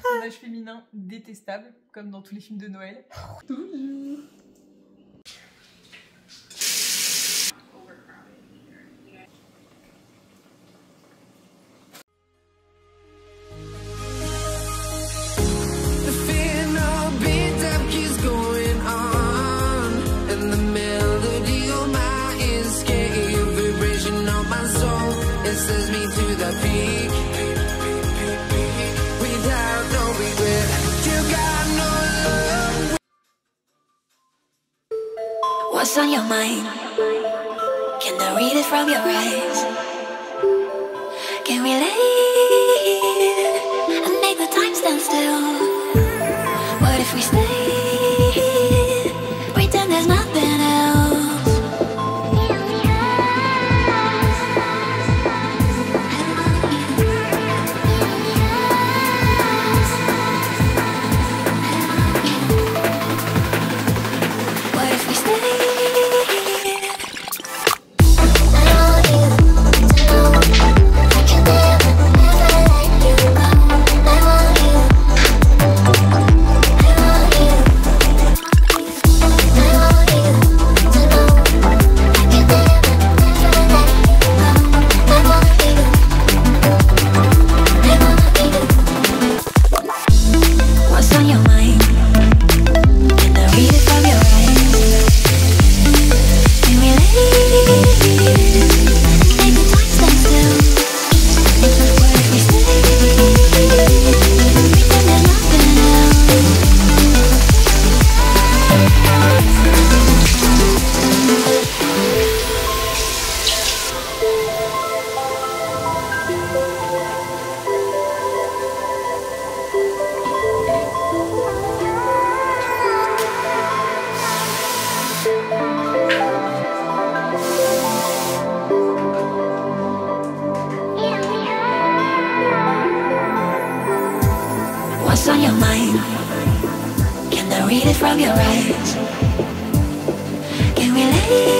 Personnage féminin détestable, comme dans tous les films de Noël. Toujours. What's on your mind? Can I read it from your eyes? Can we leave and make the time stand still? What if we stay? Pretend there's nothing else. What if we stay? What's on your mind? Can I read it from your eyes? Can we leave? Make the time stand still. What if we stay? Pretend there's nothing else. What's on your mind? Can I read it from your eyes? Can we leave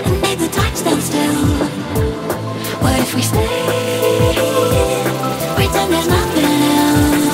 and make the time stand still? What if we stay? Pretend there's nothing else.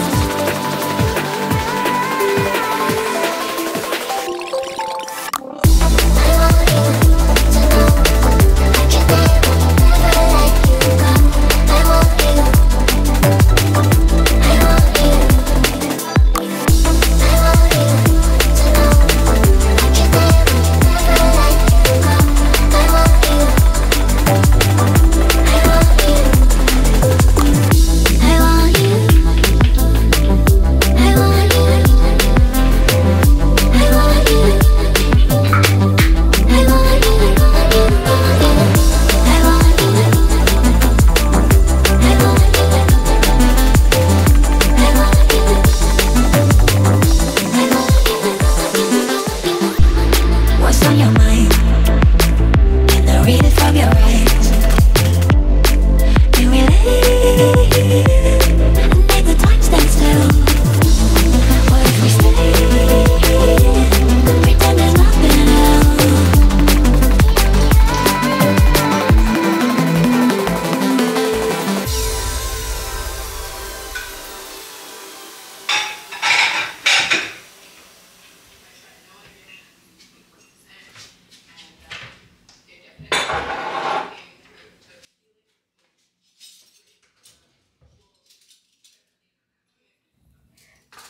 What's on your mind? Can I read it from your eyes? Can we leave and make the time stand still? What if we stay? Pretend there's nothing else.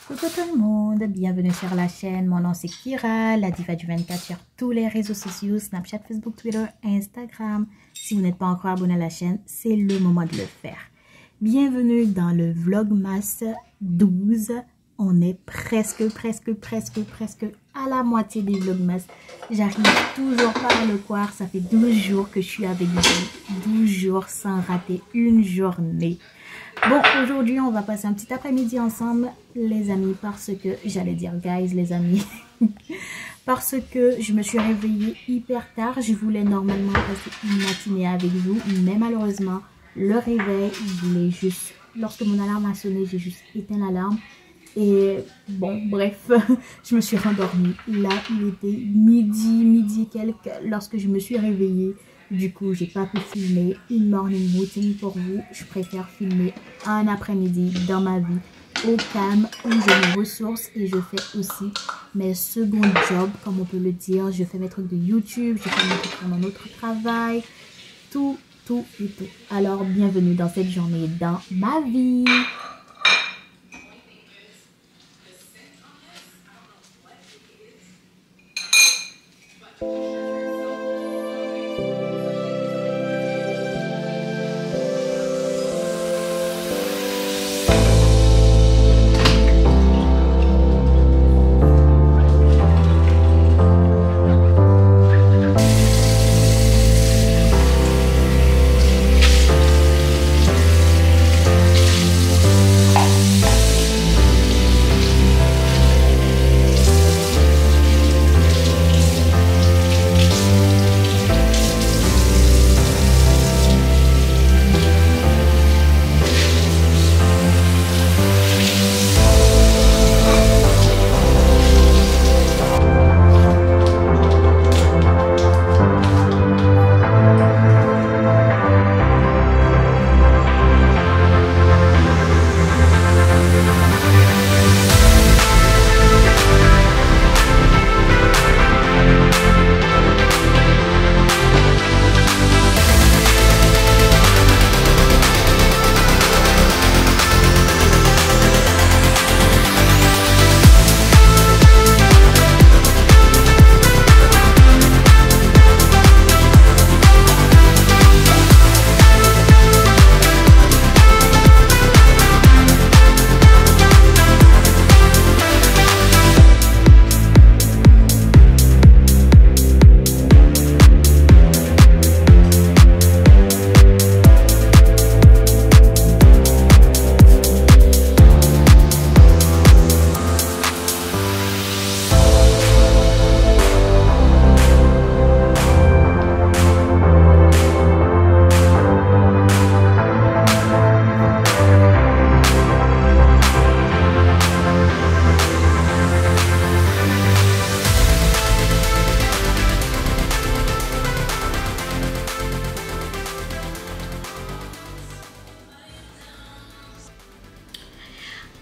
Coucou tout le monde, bienvenue sur la chaîne, mon nom c'est Kira, la diva du 24 sur tous les réseaux sociaux, Snapchat, Facebook, Twitter, Instagram. Si vous n'êtes pas encore abonné à la chaîne, c'est le moment de le faire. Bienvenue dans le Vlogmas 12, on est presque à la moitié des Vlogmas. J'arrive toujours pas à le croire, ça fait 12 jours que je suis avec vous, 12 jours sans rater une journée. Bon, aujourd'hui, on va passer un petit après-midi ensemble, les amis, parce que, j'allais dire guys, les amis, parce que je me suis réveillée hyper tard. Je voulais normalement passer une matinée avec vous, mais malheureusement, le réveil, je voulais juste, lorsque mon alarme a sonné, j'ai juste éteint l'alarme. Et bon, bref, je me suis rendormie. Là, il était midi et quelques lorsque je me suis réveillée. Du coup, j'ai pas pu filmer une morning routine pour vous. Je préfère filmer un après-midi dans ma vie au calme où je me ressource et je fais aussi mes second jobs, comme on peut le dire. Je fais mes trucs de YouTube, je fais mes trucs pour mon autre travail, tout et tout. Alors, bienvenue dans cette journée dans ma vie.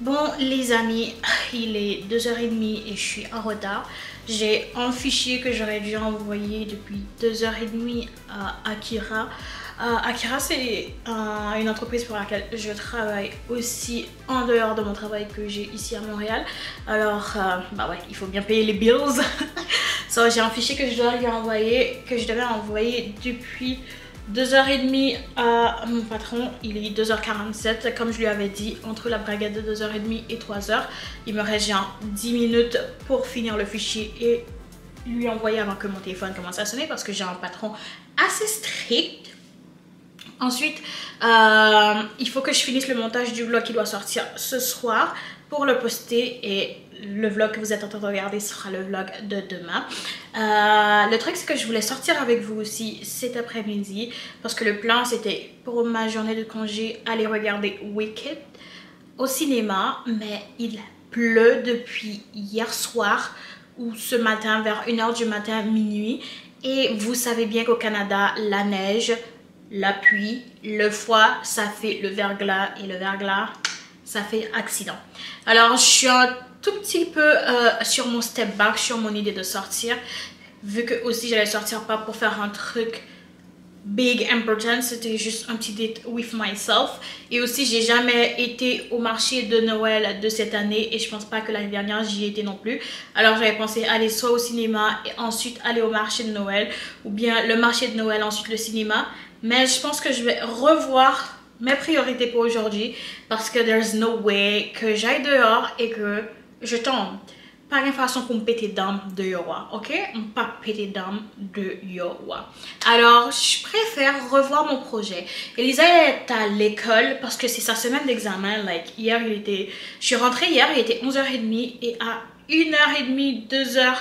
Bon les amis, il est 2h30 et je suis en retard. J'ai un fichier que j'aurais dû envoyer depuis 2h30 à Akira. Akira, c'est une entreprise pour laquelle je travaille aussi en dehors de mon travail que j'ai ici à Montréal. Alors, bah ouais, il faut bien payer les bills. So, j'ai un fichier que je dois lui envoyer, que je devais envoyer depuis 2h30 à mon patron. Il est 2h47, comme je lui avais dit, entre la braguette de 2h30 et 3h. Il me reste genre 10 minutes pour finir le fichier et lui envoyer avant que mon téléphone commence à sonner parce que j'ai un patron assez strict. Ensuite, il faut que je finisse le montage du vlog qui doit sortir ce soir pour le poster et le vlog que vous êtes en train de regarder sera le vlog de demain. Le truc c'est que je voulais sortir avec vous aussi cet après-midi parce que le plan c'était pour ma journée de congé aller regarder Wicked au cinéma, mais il pleut depuis hier soir ou ce matin vers 1h du matin, minuit, et vous savez bien qu'au Canada la neige, la pluie, le froid, ça fait le verglas et le verglas, ça fait accident. Alors, je suis un tout petit peu sur mon step back, sur mon idée de sortir. Vu que aussi j'allais sortir pas pour faire un truc big important, c'était juste un petit date with myself. Et aussi, j'ai jamais été au marché de Noël de cette année et je pense pas que l'année dernière j'y étais non plus. Alors j'avais pensé aller soit au cinéma et ensuite aller au marché de Noël, ou bien le marché de Noël ensuite le cinéma. Mais je pense que je vais revoir mes priorités pour aujourd'hui parce que there's no way que j'aille dehors et que je tombe. Pas une façon pour me péter d'âme de Yowa, ok? Pas péter d'âme de Yowa. Alors, je préfère revoir mon projet. Elisa est à l'école parce que c'est sa semaine d'examen. Like, hier, je suis rentrée hier, il était 11h30 et à 1h30, 2h,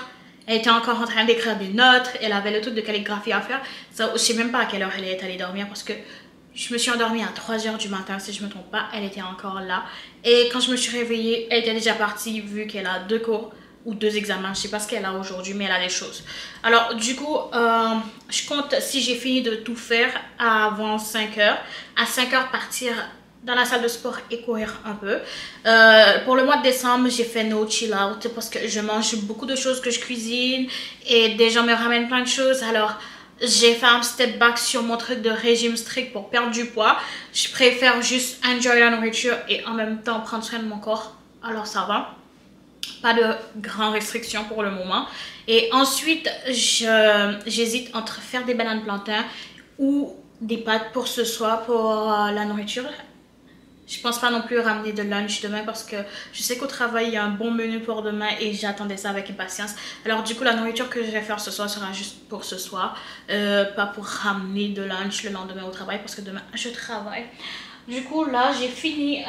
elle était encore en train d'écrire des notes. Elle avait le truc de calligraphie à faire. Ça, je sais même pas à quelle heure elle est allée dormir parce que je me suis endormie à 3h du matin, si je me trompe pas. Elle était encore là. Et quand je me suis réveillée, elle était déjà partie vu qu'elle a 2 cours ou 2 examens, je sais pas ce qu'elle a aujourd'hui, mais elle a des choses. Alors du coup, je compte, si j'ai fini de tout faire avant 5 h, à 5 h partir dans la salle de sport et courir un peu. Pour le mois de décembre, j'ai fait no chill out parce que je mange beaucoup de choses que je cuisine et des gens me ramènent plein de choses. Alors j'ai fait un step back sur mon truc de régime strict pour perdre du poids. Je préfère juste enjoy la nourriture et en même temps prendre soin de mon corps. Alors ça va. Pas de grandes restrictions pour le moment. Et ensuite, j'hésite entre faire des bananes plantains ou des pâtes pour ce soir pour la nourriture. Je pense pas non plus ramener de lunch demain parce que je sais qu'au travail il y a un bon menu pour demain et j'attendais ça avec impatience. Alors du coup la nourriture que je vais faire ce soir sera juste pour ce soir, pas pour ramener de lunch le lendemain au travail parce que demain je travaille. Du coup là j'ai fini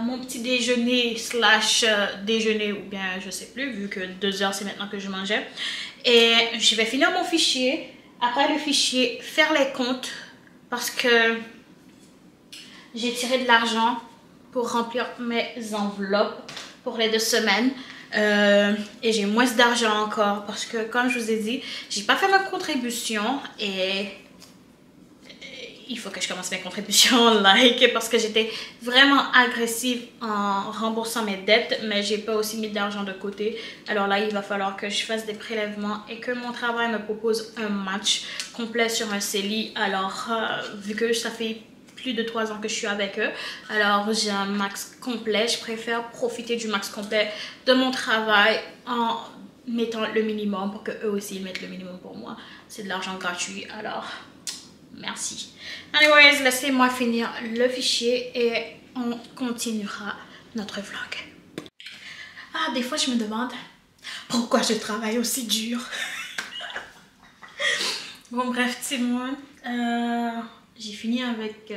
mon petit déjeuner slash déjeuner ou bien je sais plus vu que 2 h c'est maintenant que je mangeais. Et je vais finir mon fichier. Après le fichier, faire les comptes parce que j'ai tiré de l'argent pour remplir mes enveloppes pour les 2 semaines. Et j'ai moins d'argent encore parce que comme je vous ai dit, j'ai pas fait ma contribution et il faut que je commence mes contributions like parce que j'étais vraiment agressive en remboursant mes dettes, mais j'ai pas aussi mis d'argent de côté. Alors là il va falloir que je fasse des prélèvements et que mon travail me propose un match complet sur un CELI. Alors vu que ça fait plus de 3 ans que je suis avec eux, alors j'ai un max complet. Je préfère profiter du max complet de mon travail en mettant le minimum pour que eux aussi ils mettent le minimum pour moi. C'est de l'argent gratuit, alors merci. Anyways, laissez-moi finir le fichier et on continuera notre vlog. Ah, des fois je me demande pourquoi je travaille aussi dur. Bon bref, tout le monde, j'ai fini avec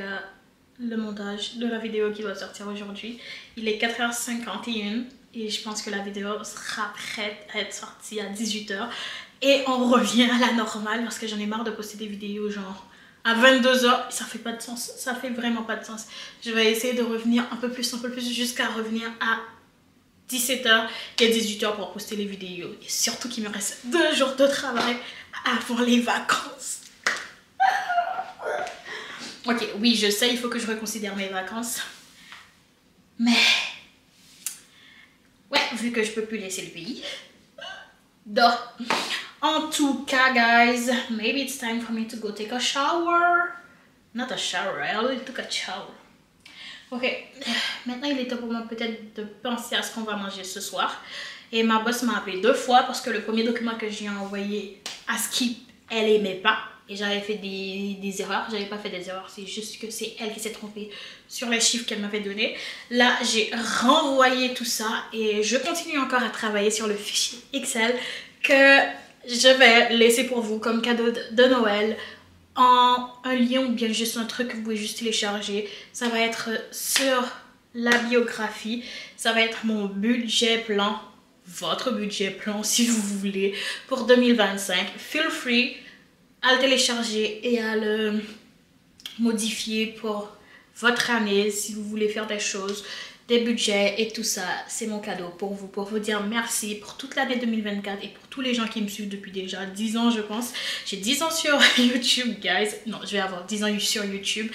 le montage de la vidéo qui va sortir aujourd'hui. Il est 4h51 et je pense que la vidéo sera prête à être sortie à 18 h. Et on revient à la normale parce que j'en ai marre de poster des vidéos genre à 22 h. Ça fait pas de sens, ça fait vraiment pas de sens. Je vais essayer de revenir un peu plus jusqu'à revenir à 17 h et 18 h pour poster les vidéos. Et surtout qu'il me reste 2 jours de travail avant les vacances. Ok, oui, je sais, il faut que je reconsidère mes vacances. Mais... ouais, vu que je peux plus laisser le pays. Donc, en tout cas, guys, maybe it's time for me to go take a shower. Not a shower, I already took a shower. Ok, maintenant il est temps pour moi peut-être de penser à ce qu'on va manger ce soir. Et ma boss m'a appelé 2 fois parce que le premier document que j'ai envoyé à Skip, elle aimait pas. Et j'avais fait des erreurs, j'avais pas fait des erreurs, c'est juste que c'est elle qui s'est trompée sur les chiffres qu'elle m'avait donnés. Là, j'ai renvoyé tout ça et je continue encore à travailler sur le fichier Excel que je vais laisser pour vous comme cadeau de Noël en un lien ou bien juste un truc que vous pouvez juste télécharger. Ça va être sur la biographie, ça va être mon budget plan, votre budget plan si vous voulez pour 2025. Feel free à le télécharger et à le modifier pour votre année si vous voulez faire des choses, des budgets et tout ça. C'est mon cadeau pour vous dire merci pour toute l'année 2024 et pour tous les gens qui me suivent depuis déjà 10 ans je pense. J'ai 10 ans sur YouTube, guys. Non, je vais avoir 10 ans sur YouTube.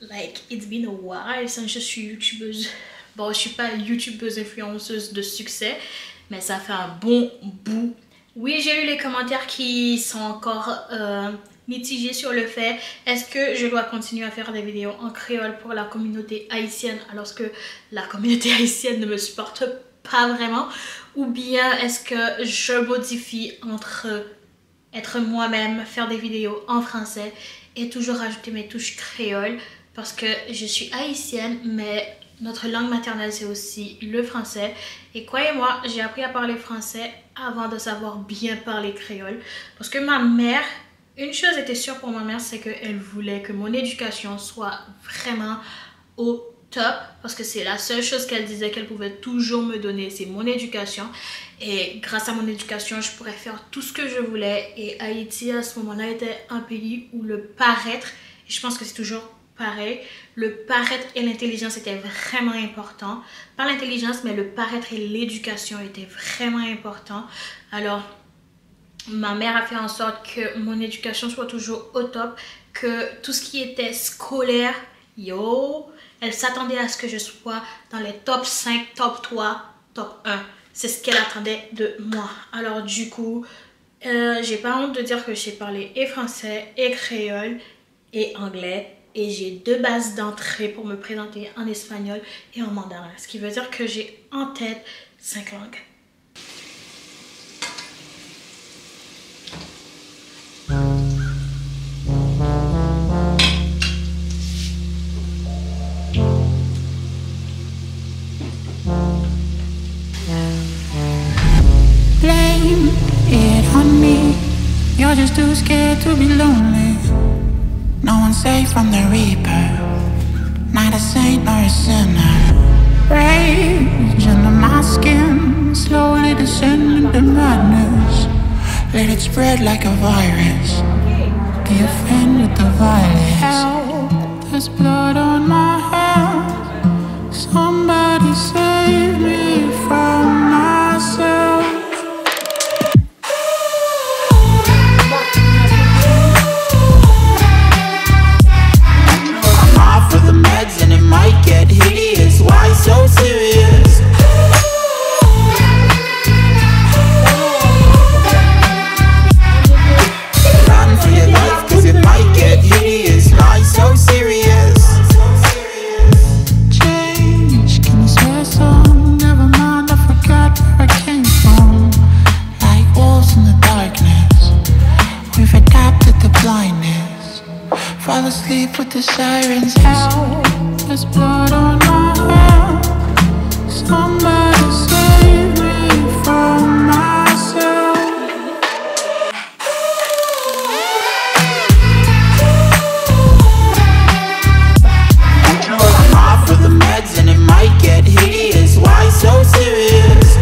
Like, it's been a while since je suis youtubeuse. Bon, je suis pas youtubeuse influenceuse de succès, mais ça fait un bon bout. Oui, j'ai eu les commentaires qui sont encore mitigés sur le fait est-ce que je dois continuer à faire des vidéos en créole pour la communauté haïtienne alors que la communauté haïtienne ne me supporte pas vraiment, ou bien est-ce que je modifie entre être moi-même, faire des vidéos en français et toujours rajouter mes touches créoles parce que je suis haïtienne mais notre langue maternelle c'est aussi le français et croyez-moi j'ai appris à parler français avant de savoir bien parler créole parce que ma mère, une chose était sûre pour ma mère, c'est qu'elle voulait que mon éducation soit vraiment au top parce que c'est la seule chose qu'elle disait qu'elle pouvait toujours me donner, c'est mon éducation et grâce à mon éducation je pourrais faire tout ce que je voulais et Haïti à ce moment-là était un pays où le paraître, et je pense que c'est toujours pareil. Le paraître et l'intelligence étaient vraiment importants. Pas l'intelligence, mais le paraître et l'éducation étaient vraiment importants. Alors, ma mère a fait en sorte que mon éducation soit toujours au top, que tout ce qui était scolaire, elle s'attendait à ce que je sois dans les top 5, top 3, top 1. C'est ce qu'elle attendait de moi. Alors du coup, j'ai pas honte de dire que j'ai parlé et français, et créole, et anglais. Et j'ai 2 bases d'entrée pour me présenter en espagnol et en mandarin. Ce qui veut dire que j'ai en tête 5 langues. Blame it on me. You're just too scared to be lonely. No one's safe from the reaper. Not a saint nor a sinner. Rage under my skin, slowly descending to madness. Let it spread like a virus. Be offended with the violence. Help, there's blood on my hands. Somebody save me from myself. I'm off of the meds and it might get hideous. Why so serious? Run for your life, cause it might get hideous. Why so serious? Change, can you swear some? Never mind, I forgot where I came from. Like wolves in the darkness, we've adapted the blindness. Fall asleep with the sirens out. There's blood on my hands. Somebody save me from myself. I'm off of the meds and it might get hideous. Why so serious?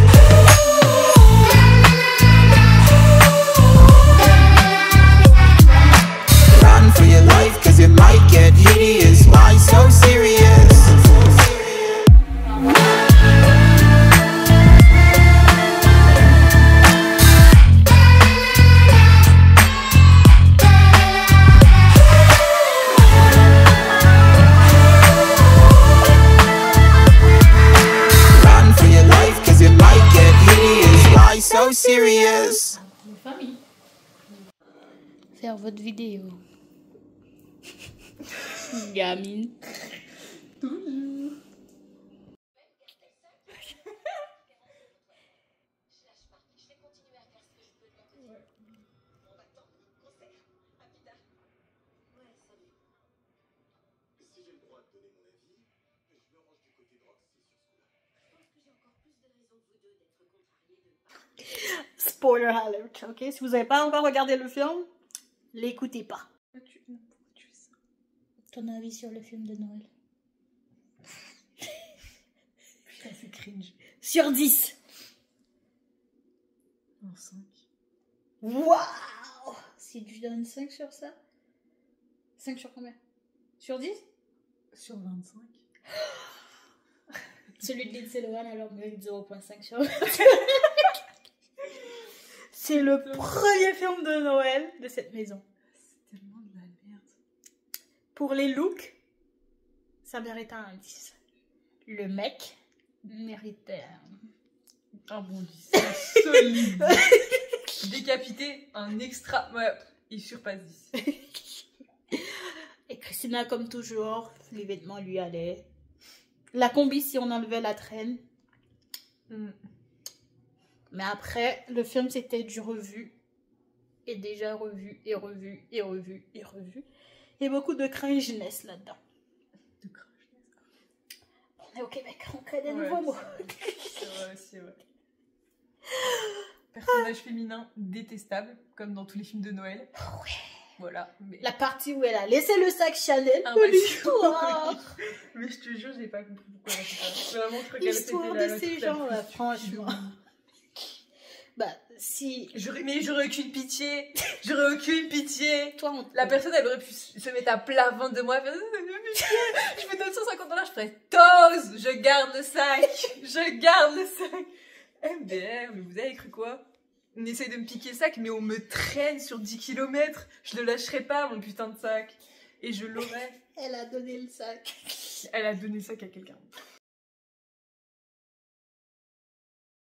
Run for your life, cause it might get hideous. Why so serious? Run for your life, cause it might get hideous. Why so serious? Faire votre vidéo. Gamine. Spoiler alert, ok? Si vous n'avez pas encore regardé le film, l'écoutez pas. Ton avis sur le film de Noël? Putain, c'est cringe. Sur 10. En 5. Waouh! Si tu donnes 5 sur ça, 5 sur combien? Sur 10? Sur 25. Celui de Lindsay Lohan alors mérite 0.5 sur 20. C'est le premier film de Noël de cette maison. C'est tellement de la merde. Pour les looks, ça mérite un 10. Le mec méritait Un bon 10. Solide. Décapité, un extra. Ouais, il surpasse 10. Et Christina, comme toujours, les vêtements lui allaient. La combi, si on enlevait la traîne. Mais après, le film, c'était du revu. Et déjà revu, et revu, et revu, et revu. Et beaucoup de cringeness là-dedans. De cringeness. On est au Québec, on crée des Ouais, nouveaux mots. C'est vrai aussi, ouais. Personnage féminin détestable, comme dans tous les films de Noël. Ouais. Voilà. Mais... La partie où elle a laissé le sac Chanel. Ah, Oh, ouais, l'histoire. Mais je te jure, j'ai pas compris pourquoi elle a fait ça. Vraiment, je crois qu'elle a L'histoire pété de la ces toute la gens là, plus franchement. stupide. Bah, si... Mais j'aurais aucune pitié. J'aurais aucune pitié. Toi, La personne, elle aurait pu se mettre à plat ventre de moi. Faire, je me donne 150 $, je ferais Toz, je garde le sac. Je garde le sac. MDR, mais vous avez cru quoi? On essaye de me piquer le sac, mais on me traîne sur 10 km. Je le lâcherai pas, mon putain de sac. Et je l'aurais. Elle a donné le sac. Elle a donné le sac à quelqu'un.